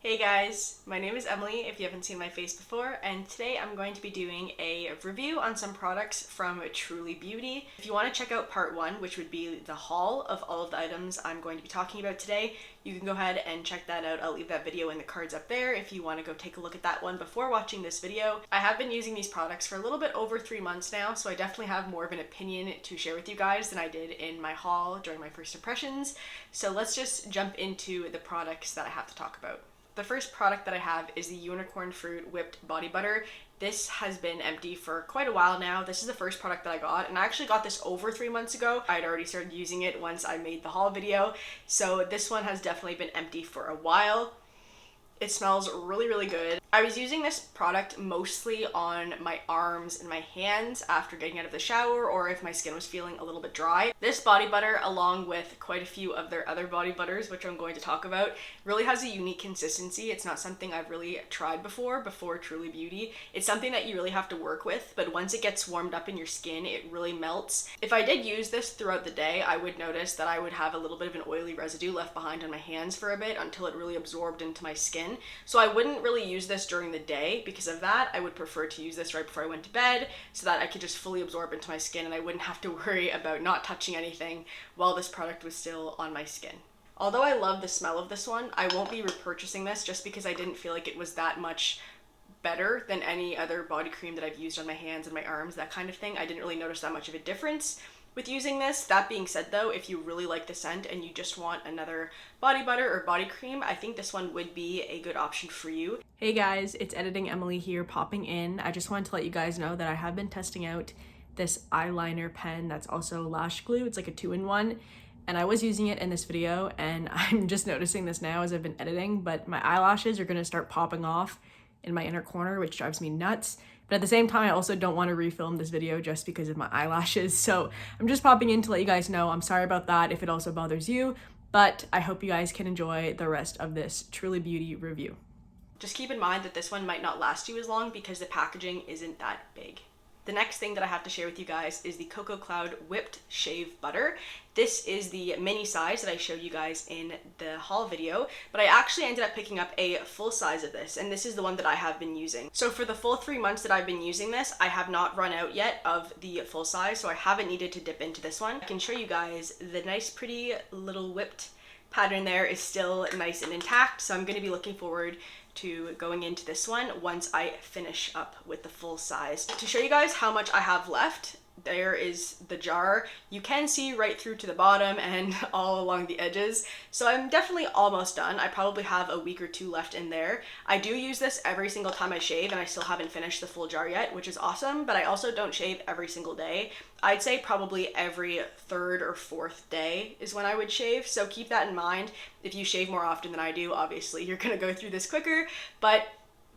Hey guys, my name is Emily if you haven't seen my face before, and today I'm going to be doing a review on some products from Truly Beauty. If you want to check out part 1, which would be the haul of all of the items I'm going to be talking about today, you can go ahead and check that out. I'll leave that video in the cards up there if you want to go take a look at that one before watching this video. I have been using these products for a little bit over 3 months now, so I definitely have more of an opinion to share with you guys than I did in my haul during my first impressions. So let's just jump into the products that I have to talk about. The first product that I have is the Unicorn Fruit Whipped Body Butter. This has been empty for quite a while now. This is the first product that I got, and I actually got this over 3 months ago. I'd already started using it once I made the haul video, so this one has definitely been empty for a while. It smells really, really good. I was using this product mostly on my arms and my hands after getting out of the shower, or if my skin was feeling a little bit dry. This body butter, along with quite a few of their other body butters, which I'm going to talk about, really has a unique consistency. It's not something I've really tried before Truly Beauty. It's something that you really have to work with, but once it gets warmed up in your skin, it really melts. If I did use this throughout the day, I would notice that I would have a little bit of an oily residue left behind on my hands for a bit until it really absorbed into my skin. So I wouldn't really use this during the day because of that. I would prefer to use this right before I went to bed so that I could just fully absorb into my skin and I wouldn't have to worry about not touching anything while this product was still on my skin. Although I love the smell of this one, I won't be repurchasing this just because I didn't feel like it was that much better than any other body cream that I've used on my hands and my arms, that kind of thing. I didn't really notice that much of a difference with using this. That being said though, if you really like the scent and you just want another body butter or body cream, I think this one would be a good option for you. Hey guys, it's Editing Emily here popping in. I just wanted to let you guys know that I have been testing out this eyeliner pen that's also lash glue. It's like a 2-in-1. And I was using it in this video, and I'm just noticing this now as I've been editing, but my eyelashes are gonna start popping off in my inner corner, which drives me nuts. But at the same time, I also don't want to refilm this video just because of my eyelashes. So I'm just popping in to let you guys know. I'm sorry about that if it also bothers you, but I hope you guys can enjoy the rest of this Truly Beauty review. Just keep in mind that this one might not last you as long because the packaging isn't that big. The next thing that I have to share with you guys is the Coco Cloud Whipped Shave Butter. This is the mini size that I showed you guys in the haul video, but I actually ended up picking up a full size of this, and this is the one that I have been using. So for the full 3 months that I've been using this, I have not run out yet of the full size, so I haven't needed to dip into this one. I can show you guys the nice pretty little whipped pattern there is still nice and intact, so I'm going to be looking forward to going into this one once I finish up with the full size. To show you guys how much I have left, there is the jar. You can see right through to the bottom and all along the edges. So I'm definitely almost done. I probably have a week or 2 left in there. I do use this every single time I shave, and I still haven't finished the full jar yet, which is awesome, but I also don't shave every single day. I'd say probably every 3rd or 4th day is when I would shave, so keep that in mind. If you shave more often than I do, obviously you're gonna go through this quicker, but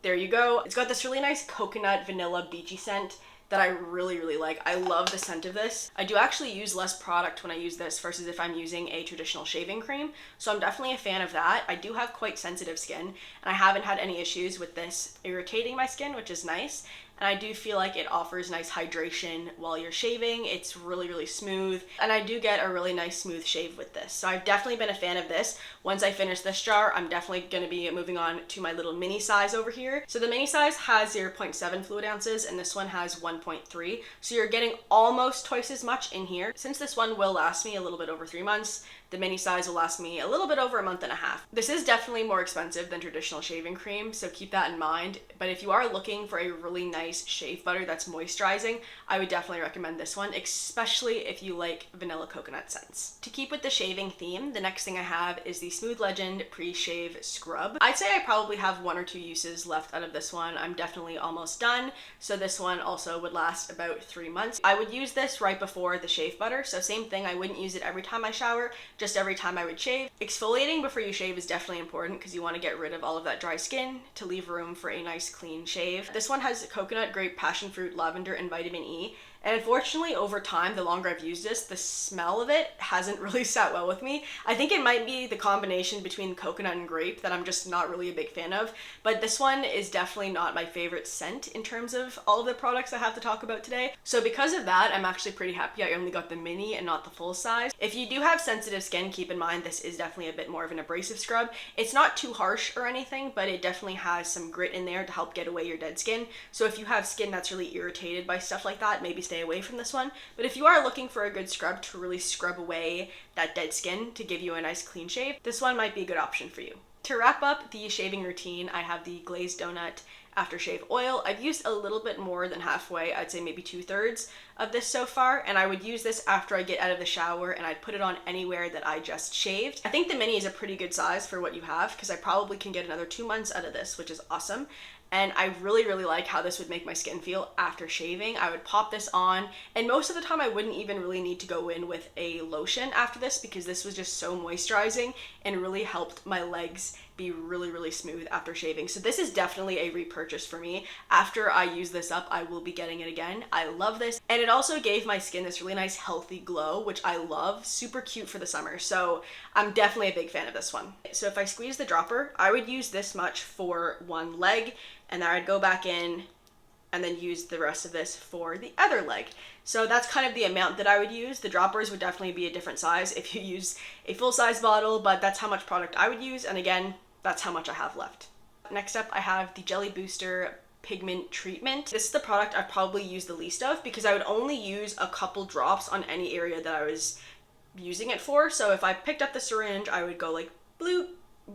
there you go. It's got this really nice coconut vanilla beachy scent that I really, really like. I love the scent of this. I do actually use less product when I use this versus if I'm using a traditional shaving cream, so I'm definitely a fan of that. I do have quite sensitive skin, and I haven't had any issues with this irritating my skin, which is nice. And I do feel like it offers nice hydration while you're shaving. It's really, really smooth, and I do get a really nice smooth shave with this. So I've definitely been a fan of this. Once I finish this jar, I'm definitely gonna be moving on to my little mini size over here. So the mini size has 0.7 fluid ounces, and this one has 1.3. So you're getting almost twice as much in here. Since this one will last me a little bit over 3 months, the mini size will last me a little bit over a month and a half. This is definitely more expensive than traditional shaving cream, so keep that in mind. But if you are looking for a really nice shave butter that's moisturizing, I would definitely recommend this one, especially if you like vanilla coconut scents. To keep with the shaving theme, the next thing I have is the Smooth Legend Pre-Shave Scrub. I'd say I probably have 1 or 2 uses left out of this one. I'm definitely almost done, so this one also would last about 3 months. I would use this right before the shave butter, so same thing, I wouldn't use it every time I shower, just every time I would shave. Exfoliating before you shave is definitely important because you want to get rid of all of that dry skin to leave room for a nice clean shave. This one has coconut, grape, passion fruit, lavender, and vitamin E, And unfortunately, over time, the longer I've used this, the smell of it hasn't really sat well with me. I think it might be the combination between coconut and grape that I'm just not really a big fan of, but this one is definitely not my favorite scent in terms of all of the products I have to talk about today. So because of that, I'm actually pretty happy I only got the mini and not the full size. If you do have sensitive skin, keep in mind this is definitely a bit more of an abrasive scrub. It's not too harsh or anything, but it definitely has some grit in there to help get away your dead skin. So if you have skin that's really irritated by stuff like that, maybe stay away from this one. But if you are looking for a good scrub to really scrub away that dead skin to give you a nice clean shave, this one might be a good option for you. To wrap up the shaving routine, I have the Glazed Donut aftershave oil. I've used a little bit more than halfway, I'd say maybe 2/3 of this so far, and I would use this after I get out of the shower and I'd put it on anywhere that I just shaved. I think the mini is a pretty good size for what you have because I probably can get another 2 months out of this, which is awesome. And I really like how this would make my skin feel after shaving. I would pop this on, and most of the time I wouldn't even really need to go in with a lotion after this because this was just so moisturizing and really helped my legs be really smooth after shaving. So this is definitely a repurchase for me. After I use this up, I will be getting it again. I love this. And it also gave my skin this really nice healthy glow, which I love. Super cute for the summer. So I'm definitely a big fan of this one. So if I squeeze the dropper, I would use this much for one leg, and then I'd go back in and then use the rest of this for the other leg. So that's kind of the amount that I would use. The droppers would definitely be a different size if you use a full-size bottle, but that's how much product I would use, and again, that's how much I have left. Next up, I have the Jelly Booster Pigment Treatment. This is the product I've probably used the least of because I would only use a couple drops on any area that I was using it for. So if I picked up the syringe, I would go like bloop,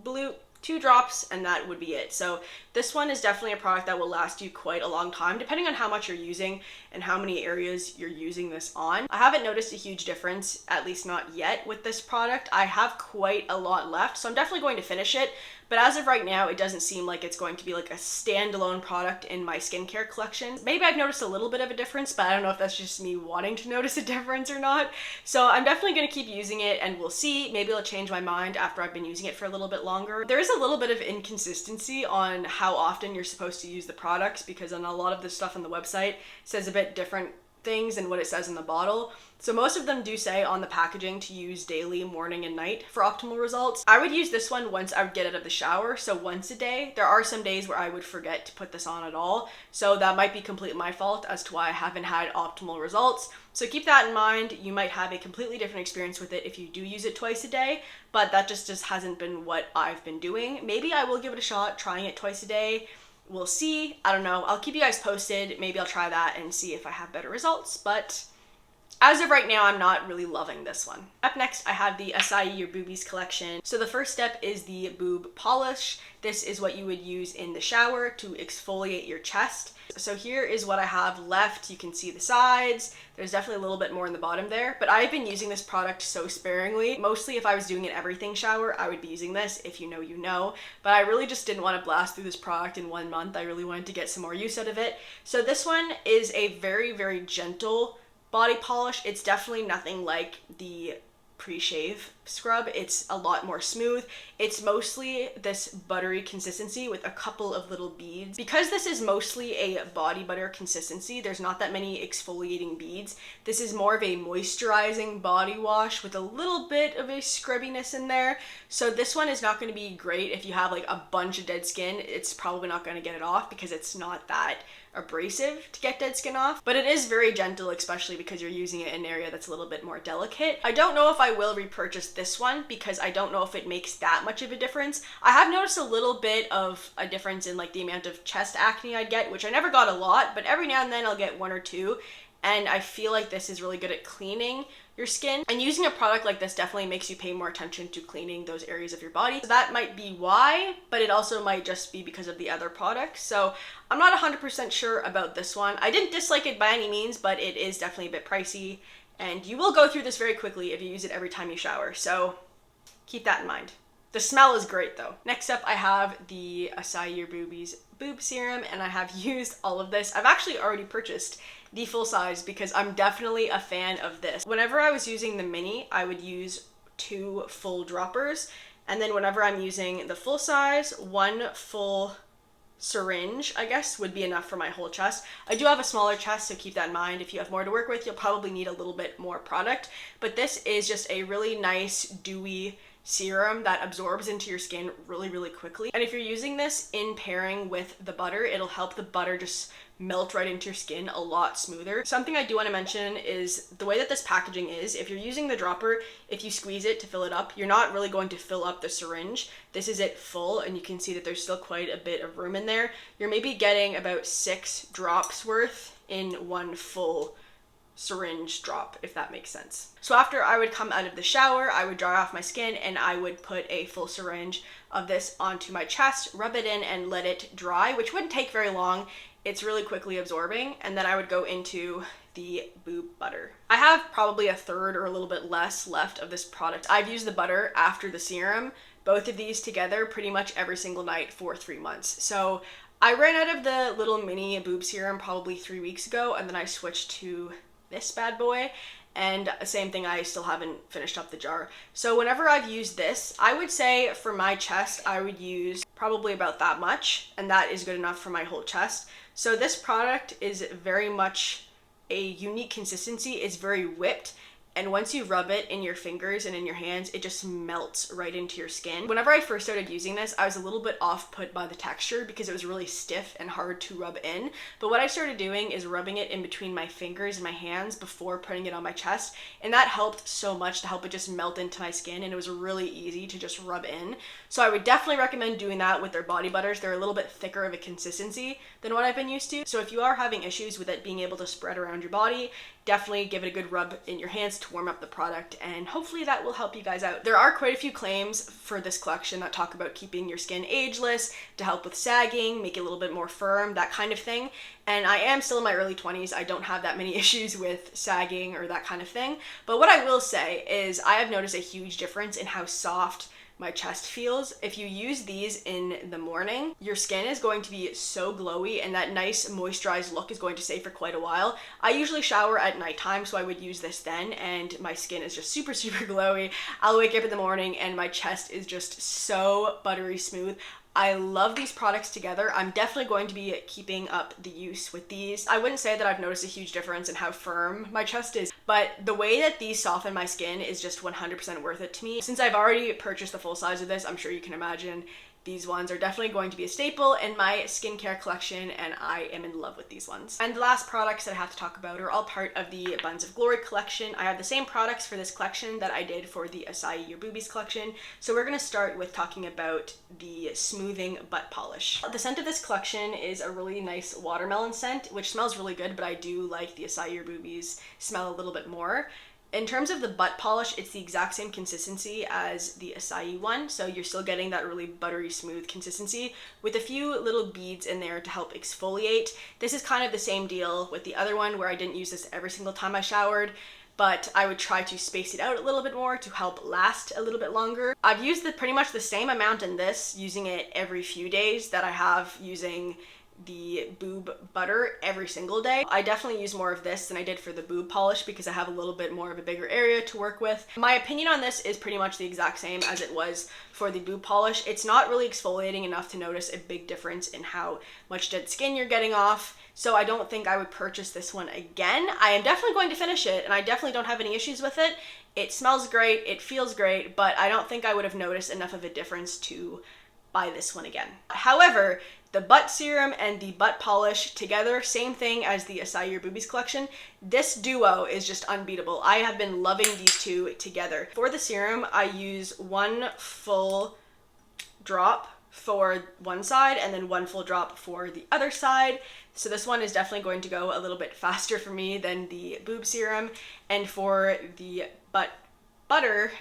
bloop, 2 drops, and that would be it. So this one is definitely a product that will last you quite a long time, depending on how much you're using and how many areas you're using this on. I haven't noticed a huge difference, at least not yet, with this product. I have quite a lot left, so I'm definitely going to finish it. But as of right now, it doesn't seem like it's going to be like a standalone product in my skincare collection. Maybe I've noticed a little bit of a difference, but I don't know if that's just me wanting to notice a difference or not. So I'm definitely going to keep using it, and we'll see. Maybe it'll change my mind after I've been using it for a little bit longer. There is a little bit of inconsistency on how often you're supposed to use the products because on a lot of the stuff on the website says a bit different things than what it says in the bottle. So most of them do say on the packaging to use daily, morning, and night for optimal results. I would use this one once I would get out of the shower, so once a day. There are some days where I would forget to put this on at all, so that might be completely my fault as to why I haven't had optimal results. So keep that in mind. You might have a completely different experience with it if you do use it twice a day, but that just hasn't been what I've been doing. Maybe I will give it a shot, trying it twice a day. We'll see. I don't know. I'll keep you guys posted. Maybe I'll try that and see if I have better results, but as of right now, I'm not really loving this one. Up next, I have the Acai Your Boobies collection. So the first step is the boob polish. This is what you would use in the shower to exfoliate your chest. So here is what I have left. You can see the sides. There's definitely a little bit more in the bottom there, but I've been using this product so sparingly. Mostly if I was doing an everything shower, I would be using this. If you know, you know. But I really just didn't want to blast through this product in 1 month. I really wanted to get some more use out of it. So this one is a very gentle body polish. It's definitely nothing like the pre-shave scrub. It's a lot more smooth. It's mostly this buttery consistency with a couple of little beads. Because this is mostly a body butter consistency, there's not that many exfoliating beads. This is more of a moisturizing body wash with a little bit of a scrubbiness in there. So this one is not going to be great if you have like a bunch of dead skin. It's probably not going to get it off because it's not that abrasive to get dead skin off, but it is very gentle, especially because you're using it in an area that's a little bit more delicate. I don't know if I will repurchase this one because I don't know if it makes that much of a difference. I have noticed a little bit of a difference in like the amount of chest acne I'd get, which I never got a lot, but every now and then I'll get 1 or 2, and I feel like this is really good at cleaning your skin, and using a product like this definitely makes you pay more attention to cleaning those areas of your body. So that might be why, but it also might just be because of the other products. So I'm not 100% sure about this one. I didn't dislike it by any means, but it is definitely a bit pricey, and you will go through this very quickly if you use it every time you shower. So keep that in mind. The smell is great though. Next up, I have the Acai Your Boobies Boob Serum, and I have used all of this. I've actually already purchased the full size because I'm definitely a fan of this. Whenever I was using the mini, I would use 2 full droppers, and then whenever I'm using the full size, 1 full syringe, I guess, would be enough for my whole chest. I do have a smaller chest, so keep that in mind. If you have more to work with, you'll probably need a little bit more product, but this is just a really nice dewy serum that absorbs into your skin really, really quickly. And if you're using this in pairing with the butter, it'll help the butter just melt right into your skin a lot smoother. Something I do want to mention is the way that this packaging is. If you're using the dropper, if you squeeze it to fill it up, you're not really going to fill up the syringe. This is it full, and you can see that there's still quite a bit of room in there. You're maybe getting about 6 drops worth in one full syringe drop, if that makes sense. So after I would come out of the shower, I would dry off my skin and I would put a full syringe of this onto my chest, rub it in and let it dry, which wouldn't take very long. It's really quickly absorbing, and then I would go into the boob butter. I have probably a third or a little bit less left of this product. I've used the butter after the serum, both of these together pretty much every single night for 3 months. So I ran out of the little mini boob serum probably 3 weeks ago, and then I switched to this bad boy, and same thing, I still haven't finished up the jar. So whenever I've used this, I would say for my chest, I would use probably about that much, and that is good enough for my whole chest. So this product is very much a unique consistency. It's very whipped, and once you rub it in your fingers and in your hands, it just melts right into your skin. Whenever I first started using this, I was a little bit off-put by the texture because it was really stiff and hard to rub in. But what I started doing is rubbing it in between my fingers and my hands before putting it on my chest, and that helped so much to help it just melt into my skin, and it was really easy to just rub in. So I would definitely recommend doing that with their body butters. They're a little bit thicker of a consistency than what I've been used to. So if you are having issues with it being able to spread around your body, definitely give it a good rub in your hands to warm up the product, and hopefully that will help you guys out. There are quite a few claims for this collection that talk about keeping your skin ageless, to help with sagging, make it a little bit more firm, that kind of thing. And I am still in my early 20s. I don't have that many issues with sagging or that kind of thing. But what I will say is I have noticed a huge difference in how soft my chest feels. If you use these in the morning, your skin is going to be so glowy, and that nice moisturized look is going to stay for quite a while. I usually shower at nighttime, so I would use this then, and my skin is just super, super glowy. I'll wake up in the morning and my chest is just so buttery smooth. I love these products together. I'm definitely going to be keeping up the use with these. I wouldn't say that I've noticed a huge difference in how firm my chest is, but the way that these soften my skin is just 100% worth it to me. Since I've already purchased the full size of this, I'm sure you can imagine these ones are definitely going to be a staple in my skincare collection, and I am in love with these ones. And the last products that I have to talk about are all part of the Buns of Glowry collection. I have the same products for this collection that I did for the Acai Your Boobies collection. So we're going to start with talking about the smoothing butt polish. The scent of this collection is a really nice watermelon scent, which smells really good, but I do like the Acai Your Boobies smell a little bit more. In terms of the butt polish, it's the exact same consistency as the Acai one, so you're still getting that really buttery smooth consistency with a few little beads in there to help exfoliate. This is kind of the same deal with the other one, where I didn't use this every single time I showered, but I would try to space it out a little bit more to help last a little bit longer. I've used pretty much the same amount in this, using it every few days, that I have using the boob butter every single day. I definitely use more of this than I did for the boob polish because I have a little bit more of a bigger area to work with. My opinion on this is pretty much the exact same as it was for the boob polish. It's not really exfoliating enough to notice a big difference in how much dead skin you're getting off, so I don't think I would purchase this one again. I am definitely going to finish it, and I definitely don't have any issues with it. It smells great, it feels great, but I don't think I would have noticed enough of a difference to buy this one again. However, the butt serum and the butt polish together, same thing as the Acai Your Boobies collection. This duo is just unbeatable. I have been loving these two together. For the serum, I use 1 full drop for one side and then 1 full drop for the other side. So this one is definitely going to go a little bit faster for me than the boob serum. And for the butt butter,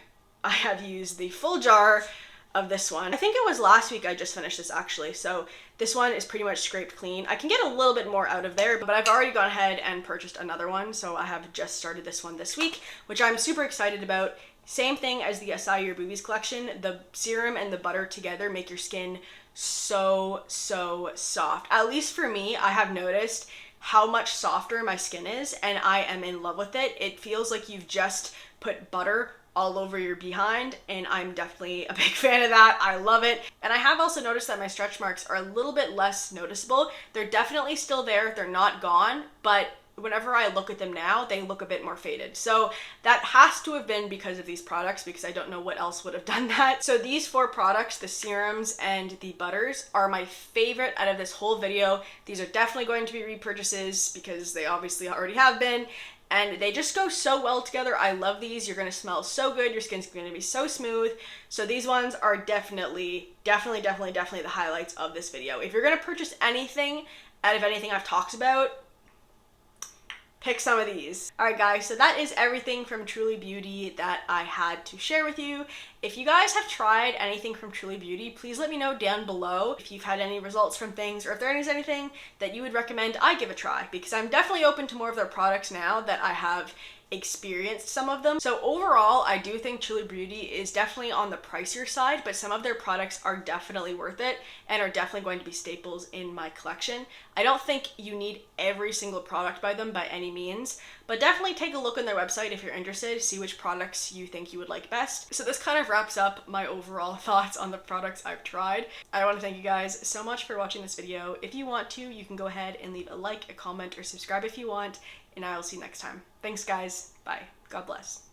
I have used the full jar of this one. I think it was last week I just finished this actually, so this one is pretty much scraped clean. I can get a little bit more out of there, but I've already gone ahead and purchased another one, so I have just started this one this week, which I'm super excited about. Same thing as the Acai Your Boobies collection. The serum and the butter together make your skin so soft. At least for me, I have noticed how much softer my skin is, and I am in love with it. It feels like you've just put butter all over your behind, and I'm definitely a big fan of that. I love it. And I have also noticed that my stretch marks are a little bit less noticeable. They're definitely still there, they're not gone, but whenever I look at them now, they look a bit more faded. So that has to have been because of these products, because I don't know what else would have done that. So these 4 products, the serums and the butters, are my favorite out of this whole video. These are definitely going to be repurchases because they obviously already have been. And they just go so well together. I love these. You're gonna smell so good. Your skin's gonna be so smooth. So these ones are definitely the highlights of this video. If you're gonna purchase anything out of anything I've talked about, pick some of these. Alright guys, so that is everything from Truly Beauty that I had to share with you. If you guys have tried anything from Truly Beauty, please let me know down below if you've had any results from things, or if there is anything that you would recommend I give a try, because I'm definitely open to more of their products now that I have experienced some of them. So overall, I do think Truly Beauty is definitely on the pricier side, but some of their products are definitely worth it and are definitely going to be staples in my collection. I don't think you need every single product by them by any means, but definitely take a look on their website if you're interested, see which products you think you would like best. So this kind of wraps up my overall thoughts on the products I've tried. I want to thank you guys so much for watching this video. If you want to, you can go ahead and leave a like, a comment, or subscribe if you want, and I will see you next time. Thanks guys. Bye. God bless.